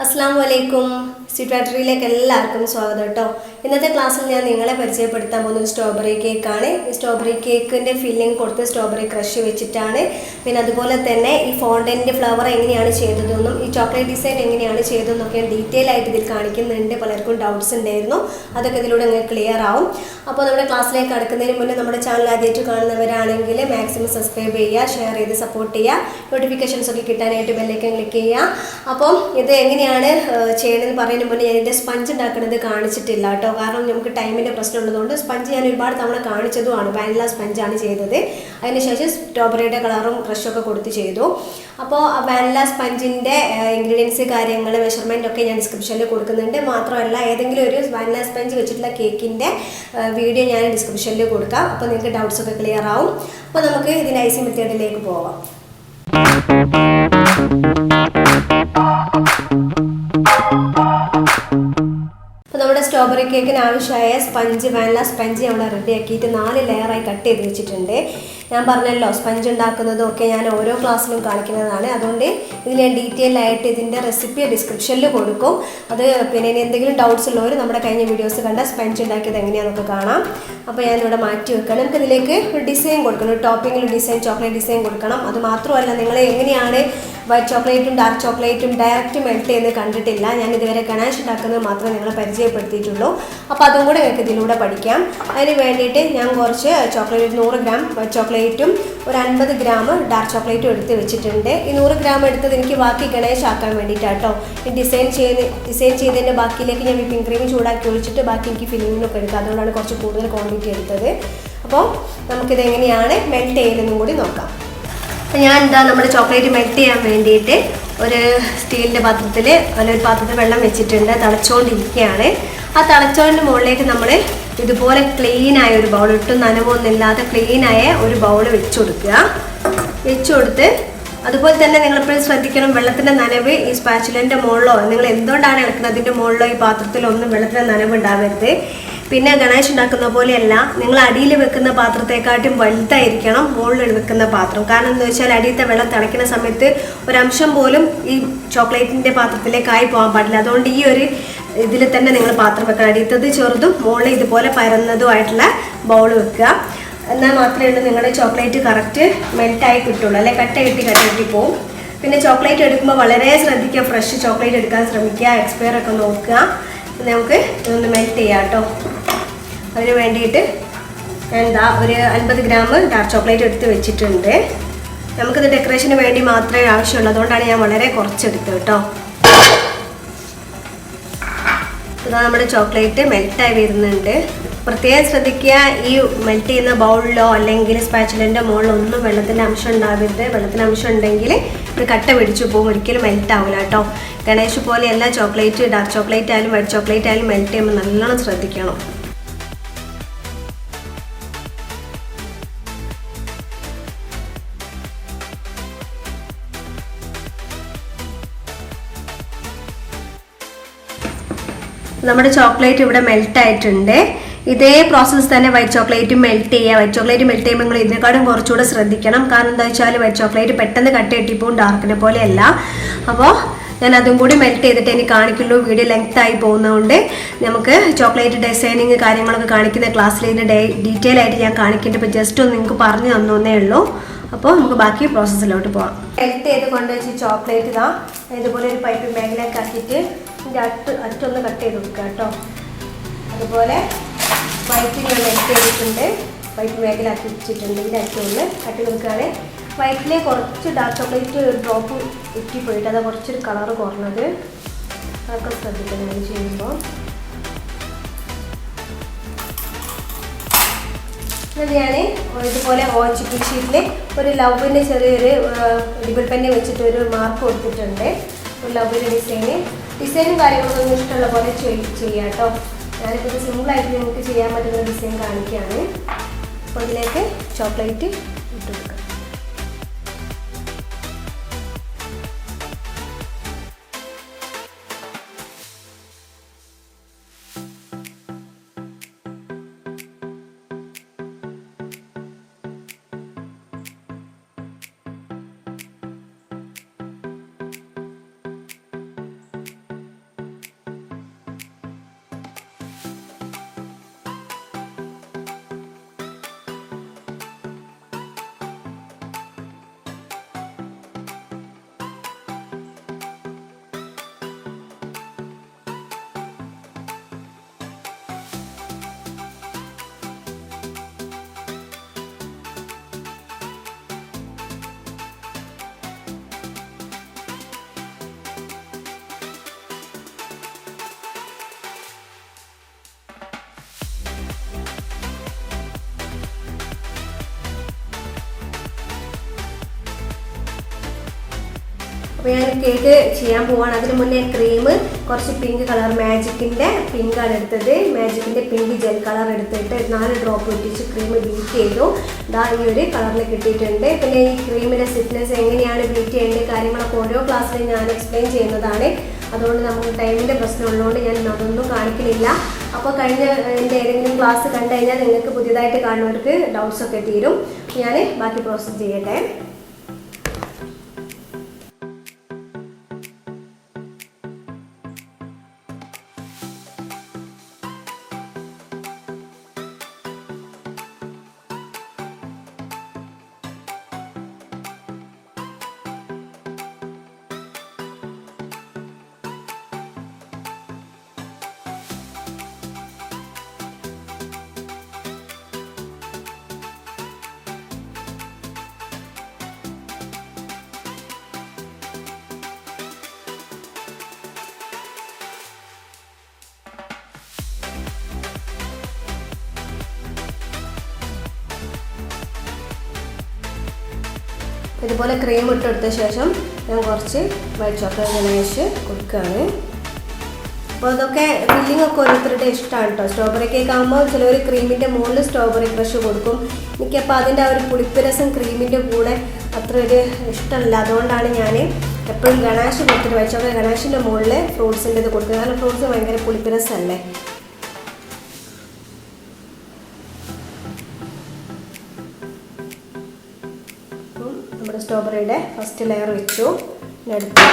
അസ്സലാമുഅലൈക്കും sweet ഫാക്ടറിയിലേക്ക് എല്ലാവർക്കും സ്വാഗതം കേട്ടോ. ഇന്നത്തെ ക്ലാസ്സിൽ ഞാൻ നിങ്ങളെ പരിചയപ്പെടുത്താൻ പോകുന്നത് സ്ട്രോബെറി കേക്കാണ്. ഈ സ്ട്രോബെറി കേക്കിൻ്റെ ഫില്ലിംഗ് കൊടുത്ത് സ്ട്രോബെറി ക്രഷ് വെച്ചിട്ടാണ്. പിന്നെ അതുപോലെ തന്നെ ഈ ഫോണ്ടൻറ്റ് ഫ്ലവർ എങ്ങനെയാണ് ചെയ്തതെന്നും ഈ ചോക്ലേറ്റ് ഡിസൈൻ എങ്ങനെയാണ് ചെയ്തതെന്നൊക്കെ ഡീറ്റെയിൽ ആയിട്ട് ഇതിൽ കാണിക്കുന്നുണ്ട്. പലർക്കും ഡൗട്ട്സ് ഉണ്ടായിരുന്നു, അതൊക്കെ ഇതിലൂടെ നിങ്ങൾക്ക് ക്ലിയർ ആവും. അപ്പോൾ നമ്മുടെ ക്ലാസ്സിലേക്ക് കടക്കുന്നതിന് മുന്നേ നമ്മുടെ ചാനൽ ആദ്യമായിട്ട് കാണുന്നവരാണെങ്കിൽ മാക്സിമം സബ്സ്ക്രൈബ് ചെയ്യുക, ഷെയർ ചെയ്ത് സപ്പോർട്ട് ചെയ്യുക, നോട്ടിഫിക്കേഷൻസ് ഒക്കെ കിട്ടാനായിട്ട് ബെല്ലൈക്കൻ ക്ലിക്ക് ചെയ്യുക. അപ്പം ഇത് എങ്ങനെയാണ് ചെയ്യണമെന്ന് പറയുന്നതിന് മുന്നേ ഞാൻ ഇതിൻ്റെ സ്പഞ്ച് ഉണ്ടാക്കുന്നത് കാണിച്ചിട്ടില്ല കേട്ടോ. കാരണം നമുക്ക് ടൈമിൻ്റെ പ്രശ്നം ഉള്ളതുകൊണ്ട് സ്പഞ്ച് ഞാൻ ഒരുപാട് തവണ കാണിച്ചതുമാണ്. വാനില സ്പഞ്ചാണ് ചെയ്തത്. അതിനുശേഷം സ്ട്രോബെറിയുടെ കളറും ക്രഷൊക്കെ കൊടുത്ത് ചെയ്തു. അപ്പോൾ വാനില സ്പഞ്ചിൻ്റെ ഇൻഗ്രീഡിയൻസ് കാര്യങ്ങൾ മെഷർമെൻ്റ് ഒക്കെ ഞാൻ ഡിസ്ക്രിപ്ഷനിൽ കൊടുക്കുന്നുണ്ട്. മാത്രമല്ല ഏതെങ്കിലും ഒരു വാനില സ്പഞ്ച് വെച്ചിട്ടുള്ള കേക്കിൻ്റെ വീഡിയോ ഞാൻ ഡിസ്ക്രിപ്ഷനിൽ കൊടുക്കാം. അപ്പോൾ നിങ്ങൾക്ക് ഡൗട്ട്സ് ഒക്കെ ക്ലിയർ ആവും. അപ്പോൾ നമുക്ക് ഇതിൻ്റെ ഐസിംഗ് മെത്തേഡിലേക്ക് പോവാം. അപ്പോൾ നമ്മുടെ സ്ട്രോബെറി കേക്കിന് ആവശ്യമായ സ്പഞ്ച് വാനില സ്പഞ്ച് നമ്മൾ റെഡിയാക്കിയിട്ട് 4 ലെയറായി കട്ട് ചെയ്ത് വെച്ചിട്ടുണ്ട്. ഞാൻ പറഞ്ഞല്ലോ സ്പഞ്ച് ഉണ്ടാക്കുന്നതും ഒക്കെ ഞാൻ ഓരോ ക്ലാസ്സിലും കാണിക്കുന്നതാണ്. അതുകൊണ്ട് ഇതിൽ ഞാൻ ഡീറ്റെയിൽ ആയിട്ട് ഇതിൻ്റെ റെസിപ്പി ഡിസ്ക്രിപ്ഷനിൽ കൊടുക്കും. അത് പിന്നെ ഇനി എന്തെങ്കിലും ഡൗട്ട്സ് ഉള്ളവർ നമ്മുടെ കഴിഞ്ഞ വീഡിയോസ് കണ്ട സ്പഞ്ച് ഉണ്ടാക്കിയത് എങ്ങനെയാണെന്നൊക്കെ കാണാം. അപ്പോൾ ഞാനിവിടെ മാറ്റി വെക്കണം. നമുക്ക് ഇതിലേക്ക് ഒരു ഡിസൈൻ കൊടുക്കണം, ഒരു ടോപ്പിങ്ങിൽ ഡിസൈൻ, ചോക്ലേറ്റ് ഡിസൈൻ കൊടുക്കണം. അത് മാത്രമല്ല നിങ്ങൾ എങ്ങനെയാണ് വൈറ്റ് ചോക്ലേറ്റും ഡാർക്ക് ചോക്ലേറ്റും ഡയറക്റ്റ് മെൽറ്റ് ചെയ്യുന്നത് കണ്ടിട്ടില്ല. ഞാൻ ഇതുവരെ ഗണേഷ് ഉണ്ടാക്കുന്നത് മാത്രമേ നിങ്ങളെ പരിചയപ്പെടുത്തിയിട്ടുള്ളൂ. അപ്പോൾ അതും കൂടെ നിങ്ങൾക്ക് ഇതിലൂടെ പഠിക്കാം. അതിന് വേണ്ടിയിട്ട് ഞാൻ കുറച്ച് ചോക്ലേറ്റ് 100 ഗ്രാം വൈറ്റ് ചോക്ലേറ്റും ഒരു 50 ഗ്രാം ഡാർക്ക് ചോക്ലേറ്റും എടുത്ത് വെച്ചിട്ടുണ്ട്. ഈ 100 ഗ്രാം എടുത്തത് എനിക്ക് ബാക്കി ഗണേഷ് ആക്കാൻ വേണ്ടിയിട്ടാട്ടോ. ഈ ഡിസൈൻ ചെയ്തതിൻ്റെ ബാക്കിയിലേക്ക് ഞാൻ വിപ്പിംഗ് ക്രീം ചൂടാക്കി ഒഴിച്ചിട്ട് ബാക്കി എനിക്ക് ഫില്ലിങ്ങിനൊക്കെ എടുക്കുക. അതുകൊണ്ടാണ് കുറച്ച് കൂടുതൽ ക്വാണ്ടിറ്റി എടുത്തത്. അപ്പോൾ നമുക്കിത് എങ്ങനെയാണ് മെൽറ്റ് ചെയ്യുന്നതെന്നും കൂടി നോക്കാം. അപ്പോൾ ഞാൻ നമ്മുടെ ചോക്ലേറ്റ് മെൽറ്റ് ചെയ്യാൻ വേണ്ടിയിട്ട് ഒരു സ്റ്റീലിൻ്റെ പാത്രത്തിൽ ഒരു പാത്രത്തിൽ വെള്ളം വെച്ചിട്ടുണ്ട്. തിളച്ചുകൊണ്ടിരിക്കുകയാണ്. ആ തിളച്ചോണ്ടിൻ്റെ മുകളിലേക്ക് നമ്മൾ ഇതുപോലെ ക്ലീനായ ഒരു ബൗൾ, ഒട്ടും നനവൊന്നുമില്ലാതെ ക്ലീനായ ഒരു ബൗൾ വെച്ച് കൊടുക്കുക. വെച്ച് കൊടുത്ത് അതുപോലെ തന്നെ നിങ്ങളിപ്പോഴും ശ്രദ്ധിക്കണം, വെള്ളത്തിൻ്റെ നനവ് ഈ സ്പാച്ചുലൻ്റെ മുകളിലോ നിങ്ങൾ എന്തുകൊണ്ടാണ് ഇളക്കുന്നത് അതിൻ്റെ മുകളിലോ ഈ പാത്രത്തിലൊന്നും വെള്ളത്തിൻ്റെ നനവ് ഉണ്ടാവരുത്. പിന്നെ ഗണേഷ് ഉണ്ടാക്കുന്ന പോലെയല്ല, നിങ്ങൾ അടിയിൽ വെക്കുന്ന പാത്രത്തെക്കാട്ടും വലുതായിരിക്കണം മുകളിൽ വെക്കുന്ന പാത്രം. കാരണം എന്താ വെച്ചാൽ അടിയത്തെ വെള്ളം തിളയ്ക്കുന്ന സമയത്ത് ഒരംശം പോലും ഈ ചോക്ലേറ്റിൻ്റെ പാത്രത്തിലേക്കായി പോകാൻ പാടില്ല. അതുകൊണ്ട് ഈ ഒരു ഇതിൽ തന്നെ നിങ്ങൾ പാത്രം വെക്കണം. അടിയത്തത് ചെറുതും മുകളിൽ ഇതുപോലെ പരന്നതുമായിട്ടുള്ള ബൗൾ വെക്കുക. എന്നാൽ മാത്രമേ ഉള്ളൂ നിങ്ങളുടെ ചോക്ലേറ്റ് കറക്റ്റ് മെൽറ്റായി കിട്ടുള്ളൂ. അല്ലെ കട്ട കെട്ടി പോവും. പിന്നെ ചോക്ലേറ്റ് എടുക്കുമ്പോൾ വളരെ ശ്രദ്ധിക്കുക, ഫ്രഷ് ചോക്ലേറ്റ് എടുക്കാൻ ശ്രമിക്കുക, എക്സ്പയർ ഒക്കെ നോക്കുക. നമുക്ക് ഇതൊന്ന് മെൽറ്റ് ചെയ്യാം കേട്ടോ. അതിന് വേണ്ടിയിട്ട് ഞാൻ ഒരു 50 ഗ്രാം ഡാർക്ക് ചോക്ലേറ്റ് എടുത്ത് വെച്ചിട്ടുണ്ട്. നമുക്കിത് ഡെക്കറേഷന് വേണ്ടി മാത്രമേ ആവശ്യമുള്ളൂ. അതുകൊണ്ടാണ് ഞാൻ വളരെ കുറച്ചെടുത്തത് കേട്ടോ. ഇതാ നമ്മുടെ ചോക്ലേറ്റ് മെൽറ്റായി വരുന്നുണ്ട്. പ്രത്യേകം ശ്രദ്ധിക്കുക, ഈ മെൽറ്റ് ചെയ്യുന്ന ബൗളിലോ അല്ലെങ്കിൽ സ്പാച്ചുലൻ്റെ മുകളിലോ ഒന്നും വെള്ളത്തിൻ്റെ അംശം ഉണ്ടാവരുത്. വെള്ളത്തിൻ്റെ അംശം ഉണ്ടെങ്കിൽ ഇത് കട്ട പിടിച്ചു പോകും, ഒരിക്കലും മെൽറ്റ് ആവില്ല കേട്ടോ. ഗണേഷ് പോലെയല്ല ചോക്ലേറ്റ്, ഡാർക്ക് ചോക്ലേറ്റ് ആയാലും വൈറ്റ് ചോക്ലേറ്റ് ആയാലും മെൽറ്റ് ചെയ്യുമ്പോൾ നല്ലോണം ശ്രദ്ധിക്കണം. നമ്മുടെ ചോക്ലേറ്റ് ഇവിടെ മെൽറ്റ് ആയിട്ടുണ്ട്. ഇതേ പ്രോസസ്സ് തന്നെ വൈറ്റ് ചോക്ലേറ്റും മെൽറ്റ് ചെയ്യുക. വൈറ്റ് ചോക്ലേറ്റ് മെൽറ്റ് ചെയ്യുമ്പോൾ നിങ്ങൾ ഇതിനെക്കാളും കുറച്ചുകൂടെ ശ്രദ്ധിക്കണം. കാരണം എന്താ വെച്ചാൽ വൈറ്റ് ചോക്ലേറ്റ് പെട്ടെന്ന് കട്ട് കെട്ടിപ്പോവും, ഡാർക്കിനെ പോലെയല്ല. അപ്പോൾ ഞാൻ അതും കൂടി മെൽറ്റ് ചെയ്തിട്ട് എനിക്ക് കാണിക്കുള്ളൂ. വീഡിയോ ലെങ്ത് ആയി പോകുന്നതുകൊണ്ട് നമുക്ക് ചോക്ലേറ്റ് ഡിസൈനിങ് കാര്യങ്ങളൊക്കെ കാണിക്കുന്ന ക്ലാസ്സിൽ ഇതിൻ്റെ ഡീറ്റെയിൽ ആയിട്ട് ഞാൻ കാണിക്കേണ്ടത്. ഇപ്പോൾ ജസ്റ്റ് ഒന്ന് നിങ്ങൾക്ക് പറഞ്ഞു തന്നേ ഉള്ളൂ. അപ്പോൾ നമുക്ക് ബാക്കി പ്രോസസ്സിലോട്ട് പോകാം. മെൽറ്റ് ചെയ്ത് കൊണ്ടുവച്ച് ചോക്ലേറ്റ് ഇതാ ഇതുപോലെ ഒരു പൈപ്പ് ബാഗിലേക്ക് ആക്കിയിട്ട് ഇതിൻ്റെ അറ്റൊന്ന് കട്ട് ചെയ്ത് കൊടുക്കുക കേട്ടോ. അതുപോലെ വൈറ്റ് ഞാൻ മെൽറ്റ് ചെയ്തിട്ടുണ്ട്, വൈറ്റ് ബാഗിലാക്കി വെച്ചിട്ടുണ്ട്. ഇതിൻ്റെ അറ്റൊന്ന് കട്ട് കൊടുക്കുകയാണ്. വൈറ്റിൽ കുറച്ച് ഡാർക്ക് ചോക്ലേറ്റ് ഒരു ഡ്രോപ്പ് ഇറ്റിപ്പോയിട്ട് അത് കുറച്ചൊരു കളറ് കുറഞ്ഞത്, അതൊക്കെ ശ്രദ്ധിക്കണം നിങ്ങൾ ചെയ്യുമ്പോൾ. ഞാൻ ഇതുപോലെ ഓച്ചിപ്പിൾ ഷീറ്റിൽ ഒരു ലവിൻ്റെ ചെറിയൊരു ഡിബിൾ പെന്ന് വെച്ചിട്ട് ഒരു മാർക്ക് കൊടുത്തിട്ടുണ്ട്. ഒരു ലവിൻ്റെ ഡിസൈനും കാര്യങ്ങളൊന്നും ഇഷ്ടമുള്ള പോലെ ചെയ്യാം കേട്ടോ. ഞാനിപ്പോൾ ഇത് സിമ്പിളായിട്ട് നിങ്ങൾക്ക് ചെയ്യാൻ പറ്റുന്ന ഡിസൈൻ കാണിക്കുകയാണ്. അപ്പോൾ ഇതിലേക്ക് ചോക്ലേറ്റ് ഇട്ട് കൊടുക്കാം. അപ്പോൾ ഞാൻ കേക്ക് ചെയ്യാൻ പോവാണ്. അതിന് മുന്നേ ക്രീം കുറച്ച് പിങ്ക് കളർ മാജിക്കിൻ്റെ പിങ്കാണ് എടുത്തത്. മാജിക്കിൻ്റെ പിങ്ക് ജെൽ കളർ എടുത്തിട്ട് 4 ഡ്രോപ്പ് ഇട്ടിച്ച് ക്രീം ബീറ്റ് ചെയ്തു. ഇതാ ഈ ഒരു കളറിൽ കിട്ടിയിട്ടുണ്ട്. പിന്നെ ഈ ക്രീമിൻ്റെ സ്റ്റിഫ്നെസ് എങ്ങനെയാണ് ബീറ്റ് ചെയ്യേണ്ടത് കാര്യങ്ങളൊക്കെ ഓരോ ക്ലാസ്സിലും ഞാൻ എക്സ്പ്ലെയിൻ ചെയ്യുന്നതാണ്. അതുകൊണ്ട് നമുക്ക് ടൈമിൻ്റെ പ്രശ്നമുള്ളതുകൊണ്ട് ഞാൻ അതൊന്നും കാണിക്കുന്നില്ല. അപ്പോൾ കഴിഞ്ഞ എൻ്റെ ഏതെങ്കിലും ക്ലാസ് കണ്ടു കഴിഞ്ഞാൽ നിങ്ങൾക്ക് പുതിയതായിട്ട് കാണുന്നവർക്ക് ഡൗട്ട്സൊക്കെ തീരും. ഞാൻ ബാക്കി പ്രോസസ്സ് ചെയ്യട്ടെ. ഇതുപോലെ ക്രീം ഇട്ടെടുത്ത ശേഷം ഞാൻ കുറച്ച് വൈറ്റ് ചോക്ലേറ്റ് ഗണേഷ് കൊടുക്കുകയാണ്. അപ്പോൾ അതൊക്കെ ഫില്ലിംഗ് ഒക്കെ ഓരോരുത്തരുടെ ഇഷ്ടമാണ് കേട്ടോ. സ്ട്രോബെറി കേക്ക് ആകുമ്പോൾ ചിലർ ക്രീമിൻ്റെ മുകളിൽ സ്ട്രോബെറി ക്രഷ് കൊടുക്കും. എനിക്കപ്പോൾ അതിൻ്റെ ആ ഒരു പുളിപ്പരസം ക്രീമിൻ്റെ കൂടെ അത്ര ഒരു ഇഷ്ടമല്ല. അതുകൊണ്ടാണ് ഞാൻ എപ്പോഴും ഗണാഷ് കൊടുത്തിട്ട് വൈറ്റ് ചോക്ലേറ്റ് ഗണാഷിൻ്റെ മുകളിൽ ഫ്രൂട്ട്സിൻ്റെ ഇത് കൊടുക്കുന്നത്. കാരണം ഫ്രൂട്ട്സ് ഭയങ്കര പുളിപ്പരസമല്ലേ. നമ്മുടെ സ്ട്രോബെറിയുടെ ഫസ്റ്റ് ലെയർ വെച്ചു. അടുത്ത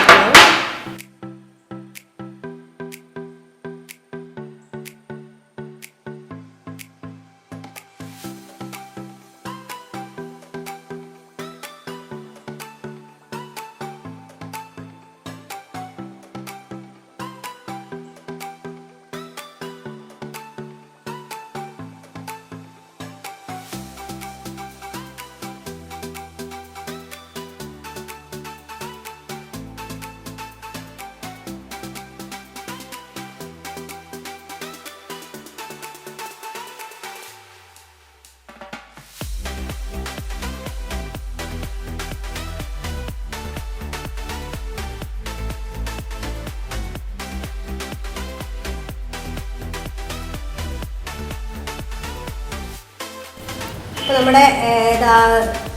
അപ്പോൾ നമ്മുടെ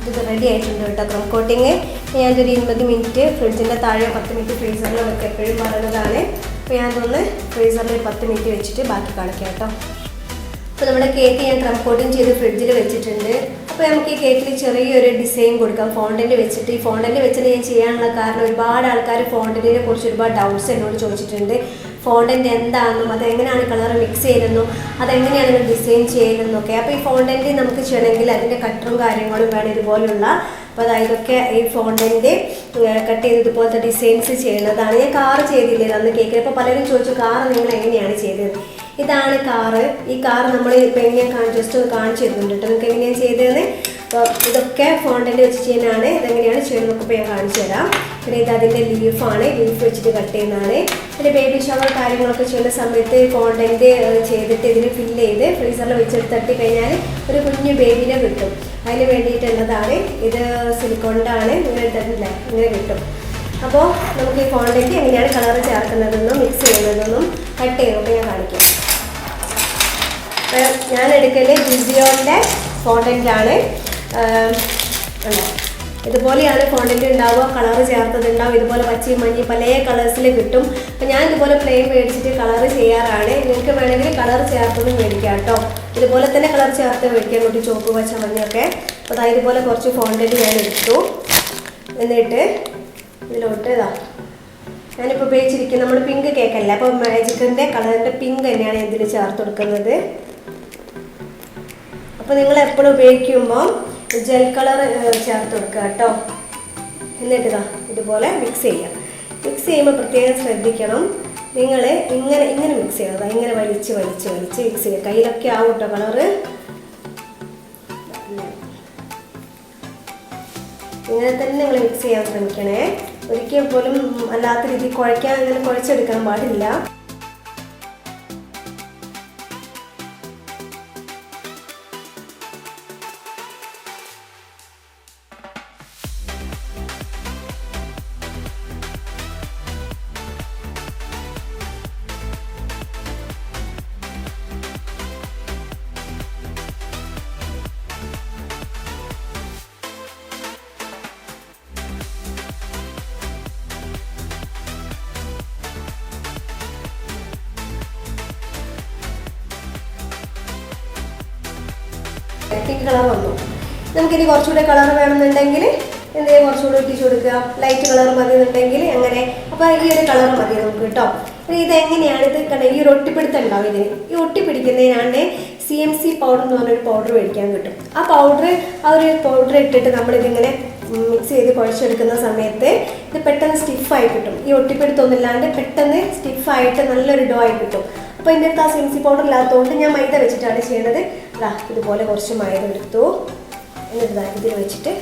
ഇത് റെഡി ആയിട്ടുണ്ട് കേട്ടോ. ക്രം കോട്ടിങ് ഞാനൊരു 20 മിനിറ്റ് ഫ്രിഡ്ജിൻ്റെ താഴെ 10 മിനിറ്റ് ഫ്രീസറിൽ വെക്കുക. എപ്പോഴും പറയുന്നതാണ്. അപ്പോൾ ഞാനതൊന്ന് ഫ്രീസറിൽ 10 മിനിറ്റ് വെച്ചിട്ട് ബാക്കി കാണിക്കാം കേട്ടോ. അപ്പോൾ നമ്മുടെ കേക്ക് ഞാൻ ക്രം കോട്ടിങ് ചെയ്ത് ഫ്രിഡ്ജിൽ വെച്ചിട്ടുണ്ട്. അപ്പോൾ നമുക്ക് ഈ കേക്കിൽ ചെറിയൊരു ഡിസൈൻ കൊടുക്കാം ഫോണ്ടൻ്റ് വെച്ചിട്ട്. ഈ ഫോണ്ടൻ്റ് വെച്ചിട്ട് ഞാൻ ചെയ്യാനുള്ള കാരണം ഒരുപാട് ആൾക്കാർ ഫോണ്ടൻറ്റിനെ കുറിച്ച് ഒരുപാട് ഡൗട്ട്സ് എന്നോട് ചോദിച്ചിട്ടുണ്ട്. ഫോണ്ടൻ്റ് എന്താണെന്നും അതെങ്ങനെയാണ് കളർ മിക്സ് ചെയ്യുന്നതെന്നും അതെങ്ങനെയാണ് നിങ്ങൾ ഡിസൈൻ ചെയ്യുന്നതെന്നൊക്കെ. അപ്പോൾ ഈ ഫോണ്ടൻ്റ് നമുക്ക് ചെയ്യണമെങ്കിൽ അതിൻ്റെ കട്ടറും കാര്യങ്ങളും വേണം ഇതുപോലുള്ള. അപ്പോൾ അതായതൊക്കെ ഈ ഫോണ്ടൻ്റ് കട്ട് ചെയ്ത് ഇതുപോലത്തെ ഡിസൈൻസ് ചെയ്യുന്നതാണ്. ഞാൻ കാറ് ചെയ്തില്ലേ അന്ന് കേക്കിൽ. അപ്പോൾ പലരും ചോദിച്ചു കാറ് നിങ്ങൾ എങ്ങനെയാണ് ചെയ്തത്. ഇതാണ് കാറ്. ഈ കാർ നമ്മൾ ഇപ്പോൾ എങ്ങനെയാണ് ജസ്റ്റ് കാണിച്ചു തരുന്നുണ്ട് കേട്ടോ നിങ്ങൾക്ക് എങ്ങനെയാണ് ചെയ്തതെന്ന്. അപ്പോൾ ഇതൊക്കെ ഫോണ്ടൻ്റ് വെച്ച് ചെയ്യുന്നതാണ്. ഇതെങ്ങനെയാണ് ചെയ്യുന്നതൊക്കെ ഇപ്പോൾ ഞാൻ കാണിച്ചു തരാം. പിന്നെ ഇത് അതിൻ്റെ ലീഫാണ്. ലീഫ് വെച്ചിട്ട് കട്ട് ചെയ്യുന്നതാണ്. പിന്നെ ബേബി ഷവർ കാര്യങ്ങളൊക്കെ ചെയ്യുന്ന സമയത്ത് ഫോണ്ടൻ്റ് ചെയ്തിട്ട് ഇതിന് ഫില്ല് ചെയ്ത് ഫ്രീസറിൽ വെച്ചെടുത്ത് തട്ടി കഴിഞ്ഞാൽ ഒരു കുഞ്ഞു ബേബിനെ കിട്ടും. അതിന് വേണ്ടിയിട്ടുള്ളതാണ്. ഇത് സിലിക്കോണിൻ്റാണ്. ഇങ്ങനെ തന്നില്ലേ ഇങ്ങനെ കിട്ടും. അപ്പോൾ നമുക്ക് ഈ ഫോണ്ടൻ്റ് എങ്ങനെയാണ് കളർ ചേർക്കുന്നതെന്നും മിക്സ് ചെയ്യുന്നതെന്നും കട്ട് ചെയ്യുന്നതൊക്കെ ഞാൻ കാണിക്കാം. ഞാൻ എടുക്കൽ ജിസിയോൻ്റെ ഫോണ്ടൻ്റാണ്. ഇതുപോലെയാണ് ഫോണ്ടൻ്റ് ഉണ്ടാവുക. കളർ ചേർത്തതുണ്ടാവും. ഇതുപോലെ പച്ചയും മഞ്ഞയും പല കളേഴ്സിൽ കിട്ടും. അപ്പോൾ ഞാൻ ഇതുപോലെ പ്ലെയിൻ മേടിച്ചിട്ട് കളർ ചെയ്യാറാണ്. നിങ്ങൾക്ക് വേണമെങ്കിൽ കളർ ചേർത്തതും മേടിക്കാം കേട്ടോ. ഇതുപോലെ തന്നെ കളർ ചേർത്ത് മേടിക്കാൻ വേണ്ടി ചുവപ്പ് പച്ച മഞ്ഞയൊക്കെ. അപ്പോൾ അതായത് ഇതുപോലെ കുറച്ച് ഫോണ്ടൻ്റ് ഞാൻ എടുത്തു. എന്നിട്ട് ഇതിലോട്ട് ഞാനിപ്പോൾ ഉപയോഗിച്ചിരിക്കുന്നത് നമ്മൾ പിങ്ക് കേക്കല്ല. അപ്പോൾ മാജിക്കിൻ്റെ കളറിൻ്റെ പിങ്ക് തന്നെയാണ് ഇതിൽ ചേർത്ത് കൊടുക്കുന്നത്. അപ്പോൾ നിങ്ങൾ എപ്പോഴും ഉപയോഗിക്കുമ്പോൾ ജെൽ കളർ ചേർത്ത് കൊടുക്കുക കേട്ടോ. എന്നിട്ട് ഇതുപോലെ മിക്സ് ചെയ്യാം. മിക്സ് ചെയ്യുമ്പോൾ പ്രത്യേകം ശ്രദ്ധിക്കണം. നിങ്ങൾ ഇങ്ങനെ മിക്സ് ചെയ്യണം. ഇങ്ങനെ വലിച്ച് മിക്സ് ചെയ്യുക. കയ്യിലൊക്കെ ആവും കേട്ടോ കളറ്. ഇങ്ങനെ തന്നെ നിങ്ങൾ മിക്സ് ചെയ്യാൻ ശ്രമിക്കണേ. ഒരിക്കൽ പോലും അല്ലാത്ത രീതിയിൽ കുഴയ്ക്കാൻ അങ്ങനെ കുഴച്ചെടുക്കാൻ പാടില്ല. പിങ്ക് കളർ വന്നു. നമുക്കിനി കുറച്ചുകൂടെ കളർ വേണമെന്നുണ്ടെങ്കിൽ എന്ത് ചെയ്യുക, കുറച്ചുകൂടെ ഒട്ടിച്ചു കൊടുക്കുക. ലൈറ്റ് കളർ മതി എന്നുണ്ടെങ്കിൽ അങ്ങനെ. അപ്പോൾ ഈ ഒരു കളർ മതി നമുക്ക് കേട്ടോ. ഇതെങ്ങനെയാണ് ഇത് കണ്ട, ഈ ഒരു ഒട്ടിപ്പിടുത്തം ഉണ്ടാവും ഇതിന്. ഈ ഒട്ടിപ്പിടിക്കുന്നതിനാണ് CMC പൗഡർ എന്ന് പറഞ്ഞൊരു പൗഡർ മേടിക്കാൻ കിട്ടും. ആ ഒരു പൗഡർ ഇട്ടിട്ട് നമ്മളിതിങ്ങനെ മിക്സ് ചെയ്ത് കുഴച്ചെടുക്കുന്ന സമയത്ത് ഇത് പെട്ടെന്ന് സ്റ്റിഫായി കിട്ടും. ഈ ഒട്ടിപ്പിടുത്തൊന്നുമില്ലാണ്ട് പെട്ടെന്ന് സ്റ്റിഫായിട്ട് നല്ലൊരു ഡോ ആയി കിട്ടും. അപ്പോൾ ഇതിൻ്റെ അടുത്ത് ആ CMC പൗഡർ ഇല്ലാത്തതുകൊണ്ട് ഞാൻ മൈദ വെച്ചിട്ടാണ് ചെയ്യേണ്ടത്. ഇതുപോലെ കുറച്ച് മൈദ എടുത്തു. എന്നിട്ട് ഇതിൽ വെച്ചിട്ട്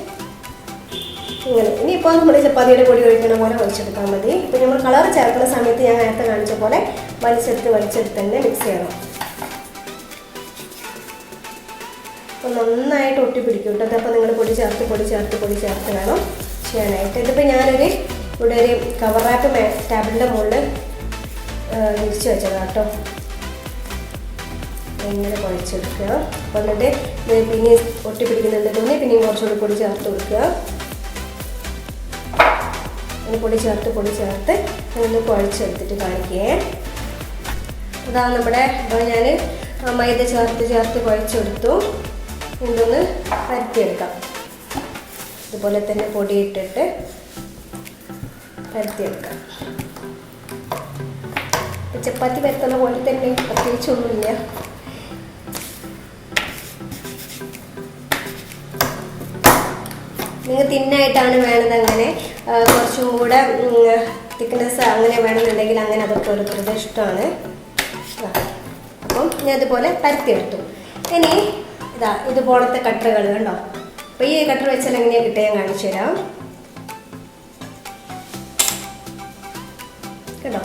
ഇങ്ങനെ. ഇനിയിപ്പോൾ നമ്മൾ ചപ്പാത്തിയുടെ പൊടി ഒഴിക്കണ പോലെ വലിച്ചെടുത്താൽ മതി. ഇപ്പോൾ നമ്മൾ കളർ ചേർക്കുന്ന സമയത്ത് ഞാൻ നേരത്തെ കാണിച്ച പോലെ വലിച്ചെടുത്ത് തന്നെ മിക്സ് ചെയ്യണം. അപ്പോൾ നന്നായിട്ട് ഒട്ടിപ്പിടിക്കും കേട്ടോ. അതപ്പോൾ നിങ്ങൾ പൊടി ചേർത്ത് വേണം ചെയ്യാനായിട്ട്. ഇതിപ്പോൾ ഞാനൊരു ഇവിടെ ഒരു കവർ റാപ്പ് ടേബിളിൻ്റെ മുകളിൽ വിരിച്ച് വെച്ചതാണ് കേട്ടോ. ഇങ്ങനെ കുഴച്ചെടുക്കുക. അപ്പോൾ എന്നിട്ട് പിന്നെയും ഒട്ടിപ്പിടിക്കുന്നുണ്ട് തോന്നി പിന്നെയും കുറച്ചുകൂടി പൊടി ചേർത്ത് കൊടുക്കുക. അങ്ങനെ പൊടി ചേർത്ത് ഒന്ന് കുഴച്ചെടുത്തിട്ട് കാണിക്കേ. അതാണ് നമ്മുടെ ഞാൻ മൈദ ചേർത്ത് കുഴച്ചെടുത്തു. ഇതൊന്ന് പരത്തിയെടുക്കാം. ഇതുപോലെ തന്നെ പൊടി ഇട്ടിട്ട് പരത്തിയെടുക്കാം. ചപ്പാത്തി പരത്തുന്ന പോലെ തന്നെ, പ്രത്യേകിച്ചൊന്നുമില്ല. നിങ്ങൾ തിന്നായിട്ടാണ് വേണത്, അങ്ങനെ കുറച്ചും കൂടെ തിക്നെസ് അങ്ങനെ വേണമെന്നുണ്ടെങ്കിൽ അങ്ങനെ അതൊക്കെ ഓരോരുത്തരുടെ ഇഷ്ടമാണ്. അപ്പം ഞാൻ ഇതുപോലെ പരത്തിയെടുത്തു. ഇനി ഇതുപോലത്തെ കട്ടറുകൾ കണ്ടോ. അപ്പോൾ ഈ കട്ടർ വെച്ചാൽ എങ്ങനെയാണ് കിട്ടുക ഞാൻ കാണിച്ചു തരാം കേട്ടോ.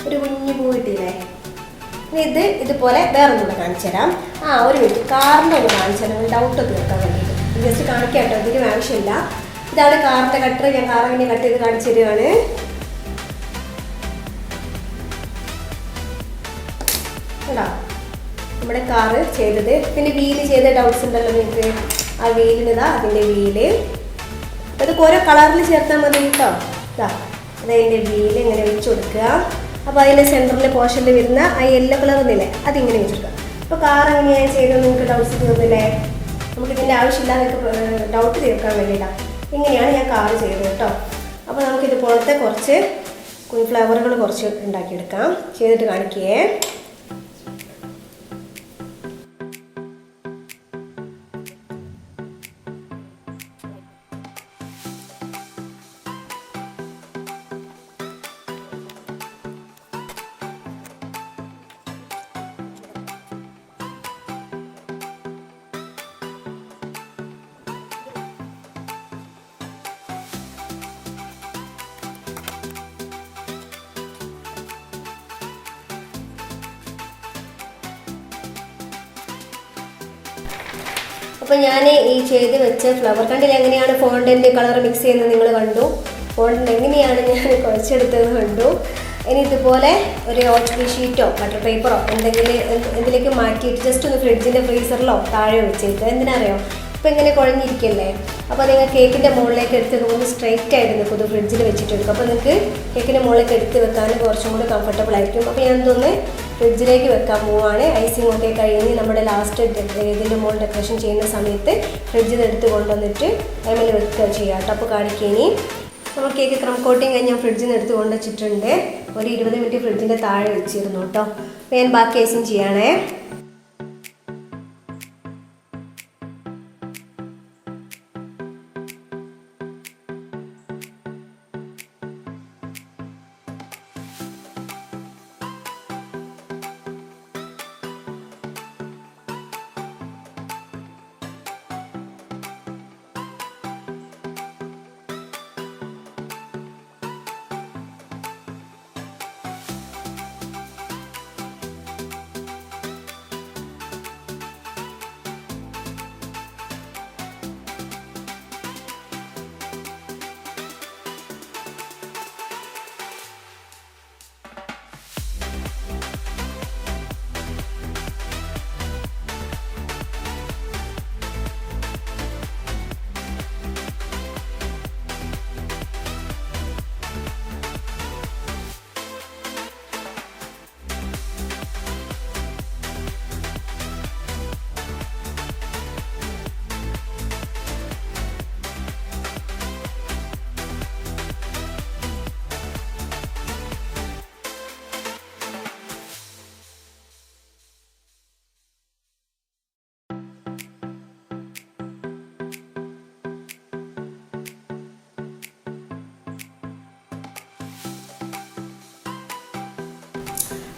ഒരു കുഞ്ഞു പൂ കിട്ടിയില്ലേ. ഇനി ഇതുപോലെ വേറൊന്നുകൂടെ കാണിച്ചു തരാം. ഒരു മിനിറ്റ്, കാറിൻ്റെ ഒന്ന് കാണിച്ചു തരാം, ഡൗട്ട് തീർക്കാൻ വേണ്ടിയിട്ട്. ജസ്റ്റ് കാണിക്കാം കേട്ടോ, ഇതിനും ആവശ്യമില്ല. ഇതാണ് കാറിൻ്റെ കട്ടർ. ഞാൻ കാർ എങ്ങനെ കട്ട് ചെയ്ത് കാണിച്ചു തരികയാണ്. കേട്ടോ നമ്മുടെ കാറ് ചെയ്തത്. പിന്നെ വീല് ചെയ്ത ഡൗട്ട്സ് ഉണ്ടല്ലോ നിങ്ങൾക്ക്. ആ അതിൻ്റെ വീല്. അതൊക്കെ ഓരോ കളറിൽ ചേർത്താൽ മതി കേട്ടോ. അതതിൻ്റെ വീല് ഇങ്ങനെ വെച്ച് കൊടുക്കുക. അപ്പോൾ അതിൻ്റെ സെൻറ്ററിലെ പോർഷനിൽ വരുന്ന ആ യെല്ലോ കളർ ഒന്നില്ലേ, അതിങ്ങനെ വെച്ചെടുക്കുക. അപ്പോൾ കാർ എങ്ങനെയാണ് ചെയ്തത് നിങ്ങൾക്ക് ഡൗട്ട്സ് തീർന്നില്ലേ. നമുക്കിതിൻ്റെ ആവശ്യമില്ല, നിങ്ങൾക്ക് ഡൗട്ട് തീർക്കാൻ വേണ്ടിയിട്ടാണ്. ഇങ്ങനെയാണ് ഞാൻ കാർ ചെയ്തത് കേട്ടോ. അപ്പോൾ നമുക്കിതുപോലത്തെ കുറച്ച് ഫ്ലവറുകൾ കുറച്ച് ഉണ്ടാക്കിയെടുക്കാം. ചെയ്തിട്ട് കാണിക്കേ. അപ്പോൾ ഞാൻ ഈ ചെയ്ത് വെച്ച ഫ്ലവർ കണ്ടിൽ എങ്ങനെയാണ് ഫോണ്ടൻ്റ് കളർ മിക്സ് ചെയ്യുന്നത് നിങ്ങൾ കണ്ടു. ഫോണ്ടൻ്റ് എങ്ങനെയാണ് ഞാൻ കുഴച്ചെടുത്തത് കണ്ടു. ഇനി ഇതുപോലെ ഒരു OHP ഷീറ്റോ ബട്ടർ പേപ്പറോ എന്തിലേക്ക് മാറ്റിയിട്ട് ജസ്റ്റ് ഒന്ന് ഫ്രീസറിലോ താഴെ വെച്ചേക്കുക. എന്തിനറിയോ, ഇപ്പോൾ ഇങ്ങനെ കുഴഞ്ഞിരിക്കല്ലേ. അപ്പോൾ നിങ്ങൾ കേക്കിൻ്റെ മുകളിലേക്ക് എടുത്ത് ഒന്ന് സ്ട്രൈറ്റ് ആയിട്ട് നിൽക്കും. ഇത് ഫ്രിഡ്ജിൽ വെച്ചിട്ടെടുക്കും. അപ്പോൾ നിങ്ങൾക്ക് കേക്കിൻ്റെ മുകളിലേക്ക് എടുത്ത് വെക്കാൻ കുറച്ചും കൂടി കംഫർട്ടബിൾ ആയിരിക്കും. അപ്പോൾ ഞാൻ ഇതൊന്ന് ഫ്രിഡ്ജിലേക്ക് വെക്കാൻ പോവാണ്. ഐസിങ് ഒക്കെ കഴിഞ്ഞ് നമ്മുടെ ലാസ്റ്റ് ഇതിൻ്റെ മുകളിൽ ഡെക്കറേഷൻ ചെയ്യുന്ന സമയത്ത് ഫ്രിഡ്ജിൽ നിന്ന് എടുത്ത് കൊണ്ടുവന്നിട്ട് അതിൽ വെക്കുക ചെയ്യാം കേട്ടോ. അപ്പോൾ കാണിക്കേനി നമ്മൾ കേക്ക് ക്രം കോട്ടിങ് കഴിഞ്ഞ് ഞാൻ ഫ്രിഡ്ജിൽ നിന്ന് എടുത്ത് കൊണ്ടുവച്ചിട്ടുണ്ട്. ഒരു 20 മിനിറ്റ് ഫ്രിഡ്ജിൻ്റെ താഴെ വെച്ചിരുന്നു കേട്ടോ. അപ്പോൾ ഞാൻ ബാക്കി ഐസിങ് ചെയ്യണേ.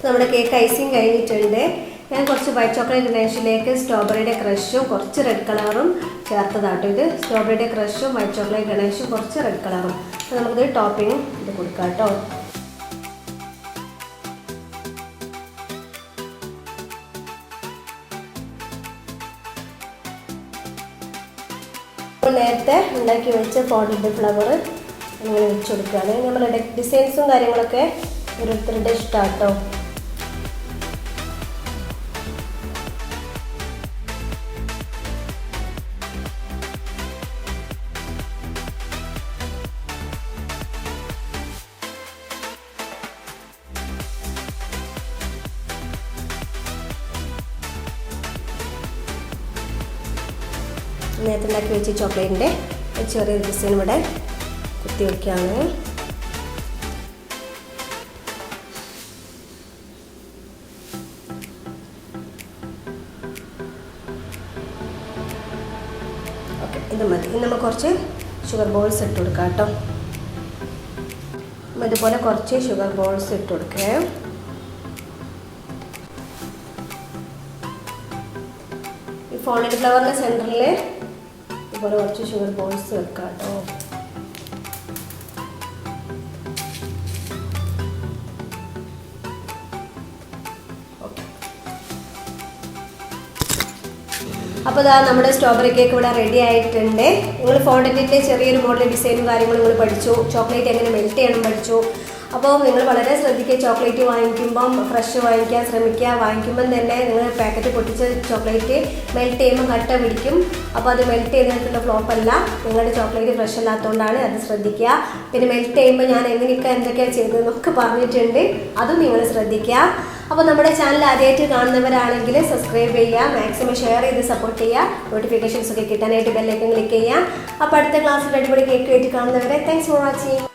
നമ്മുടെ കേക്ക് ഐസിങ് കഴിഞ്ഞിട്ടുണ്ട്. ഞാൻ കുറച്ച് വൈറ്റ് ചോക്ലേറ്റ് ഗണേഷിലേക്ക് സ്ട്രോബെറിയുടെ ക്രഷും കുറച്ച് റെഡ് കളറും ചേർത്തതാട്ടോ. ഇത് സ്ട്രോബെറിയുടെ ക്രഷും വൈറ്റ് ചോക്ലേറ്റ് ഗണേഷും കുറച്ച് റെഡ് കളറും. അപ്പോൾ നമുക്കിത് ടോപ്പിംഗ് ഇത് കൊടുക്കാം കേട്ടോ. നേരത്തെ ഉണ്ടാക്കി വെച്ച ഫോൾഡ് ഫ്ലവർ അങ്ങനെ വെച്ച് കൊടുക്കുകയാണ്. നമ്മളുടെ ഡിസൈൻസും കാര്യങ്ങളൊക്കെ ഓരോരുത്തരുടെ ഇഷ്ടമാണ് കേട്ടോ. നേരത്തെ ഉണ്ടാക്കി വെച്ച് ചോക്ലേറ്റിൻ്റെ ചെറിയ ഡിസൈൻ ഇവിടെ കുത്തി വയ്ക്കുകയാണ്. ഓക്കെ, ഇത് മതി. ഇനി നമുക്ക് കുറച്ച് ഷുഗർ ബോൾസ് ഇട്ട് കൊടുക്കാം കേട്ടോ. ഇതുപോലെ കുറച്ച് ഷുഗർ ബോൾസ് ഇട്ട് കൊടുക്കേ. ഈ ഫോൾഡ് ഫ്ലവറിൻ്റെ സെൻറ്ററിൽ ഇതുപോലെ കുറച്ച് ഷുഗർ ബോൾസ് വെക്കാം കേട്ടോ. അപ്പോൾ ഇതാ നമ്മുടെ സ്ട്രോബെറി കേക്ക് ഇവിടെ റെഡി ആയിട്ടുണ്ട്. നിങ്ങൾ ഫോണ്ടന്റിൻ്റെ ചെറിയൊരു മോഡൽ ഡിസൈനും കാര്യങ്ങളും നിങ്ങൾ പഠിച്ചു. ചോക്ലേറ്റ് എങ്ങനെ മെൽറ്റ് ചെയ്യണം പഠിച്ചു. അപ്പോൾ നിങ്ങൾ വളരെ ശ്രദ്ധിക്കുക. ചോക്ലേറ്റ് വാങ്ങിക്കുമ്പം ഫ്രഷ് വാങ്ങിക്കാൻ ശ്രമിക്കുക. വാങ്ങിക്കുമ്പം തന്നെ നിങ്ങൾ പാക്കറ്റ് പൊട്ടിച്ച ചോക്ലേറ്റ് മെൽറ്റ് ചെയ്യുമ്പോൾ കട്ട പിടിക്കും. അപ്പോൾ അത് മെൽറ്റ് ചെയ്തിട്ടുള്ള ഫ്ലോപ്പ് അല്ല, നിങ്ങളുടെ ചോക്ലേറ്റ് ഫ്രഷ് അല്ലാത്തതുകൊണ്ടാണ്. അത് ശ്രദ്ധിക്കുക. പിന്നെ മെൽറ്റ് ചെയ്യുമ്പോൾ ഞാൻ എന്തൊക്കെയാണ് ചെയ്തതെന്നൊക്കെ പറഞ്ഞിട്ടുണ്ട്, അതും നിങ്ങൾ ശ്രദ്ധിക്കുക. അപ്പോൾ നമ്മുടെ ചാനൽ ആദ്യമായിട്ട് കാണുന്നവരാണെങ്കിൽ സബ്സ്ക്രൈബ് ചെയ്യുക, മാക്സിമം ഷെയർ ചെയ്ത് സപ്പോർട്ട് ചെയ്യുക. നോട്ടിഫിക്കേഷൻസ് ഒക്കെ കിട്ടാനായിട്ട് ബെല്ലൈക്കൺ ക്ലിക്ക് ചെയ്യുക. അപ്പോൾ അടുത്ത ക്ലാസ്സിൽ അടിപൊളി കേക്ക് ആയിട്ട് കാണുന്നവരെ താങ്ക്സ് ഫോർ വാച്ചിങ്.